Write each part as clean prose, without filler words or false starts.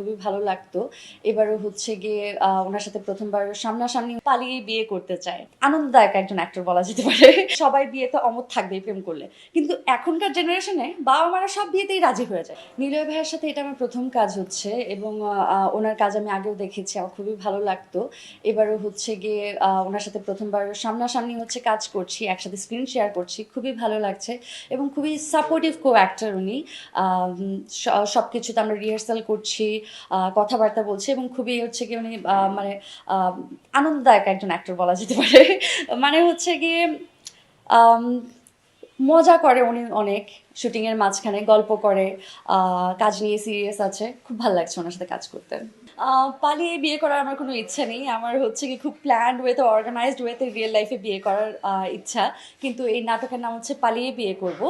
খুবই ভালো লাগতো। এবারও হচ্ছে গিয়ে ওনার সাথে প্রথমবার সামনাসামনি পালিয়ে বিয়ে করতে চায়। আনন্দদায়ক একজন অ্যাক্টর বলা যেতে পারে। সবাই বিয়েতে অমত থাকবেই প্রেম করলে, কিন্তু এখনকার জেনারেশনে বাবা মারা সব বিয়েতেই রাজি হয়ে যায়। নিলয় ভাইয়ের সাথে এটা আমার প্রথম কাজ হচ্ছে এবং ওনার কাজ আমি আগেও দেখেছি, আমার খুবই ভালো লাগতো। এবারও হচ্ছে গিয়ে ওনার সাথে প্রথমবার সামনাসামনি হচ্ছে কাজ করছি, একসাথে স্ক্রিন শেয়ার করছি, খুবই ভালো লাগছে এবং খুবই সাপোর্টিভ কো অ্যাক্টর উনি। সব কিছুতে আমরা রিহার্সাল করছি, কথাবার্তা বলছি এবং খুবই হচ্ছে গিয়ে উনি মানে আনন্দদায়ক একজন অ্যাক্টর বলা যেতে পারে। মানে হচ্ছে গিয়ে আম, মজা করে উনি অনেক, শুটিংয়ের মাঝখানে গল্প করে, কাজ নিয়ে সিরিয়াস আছে, খুব ভালো লাগছে ওনার সাথে কাজ করতে। পালিয়ে বিয়ে করার আমার কোনো ইচ্ছা নেই, আমার হচ্ছে কি খুব প্ল্যান্ড ওয়েতে অর্গানাইজড ওয়েতে রিয়েল লাইফে বিয়ে করার ইচ্ছা। কিন্তু এই নাটকের নাম হচ্ছে পালিয়ে বিয়ে করব।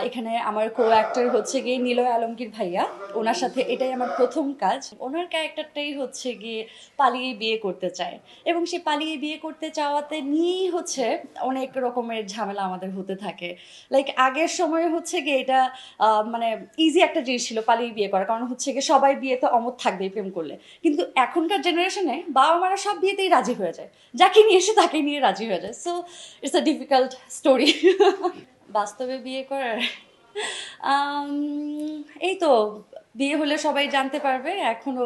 এখানে আমার কো অ্যাক্টর হচ্ছে গিয়ে নিলয় আলমগীর ভাইয়া, ওনার সাথে এটাই আমার প্রথম কাজ। ওনার ক্যারেক্টারটাই হচ্ছে গিয়ে পালিয়ে বিয়ে করতে চায় এবং সে পালিয়ে বিয়ে করতে চাওয়াতে নিয়েই হচ্ছে অনেক রকমের ঝামেলা আমাদের হতে থাকে। লাইক আগের সময় হচ্ছে গিয়ে এটা মানে ইজি একটা জিনিস ছিল পালিয়ে বিয়ে করা, কারণ হচ্ছে গিয়ে সবাই বিয়েতে অমত থাকবেই প্রেম করলে, কিন্তু এখনকার জেনারেশনে বাবা মারা সব বিয়েতেই রাজি হয়ে যায়, যাকে নিয়ে এসে তাকে নিয়ে রাজি হয়ে যায়। So it's a difficult story. বাস্তবে বিয়ে করার আম, এই তো, বিয়ে হলে সবাই জানতে পারবে। এখনো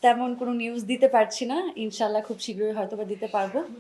তেমন কোনো নিউজ দিতে পারছি না, ইনশাল্লাহ খুব শীঘ্রই হয়তো বা দিতে পারবো।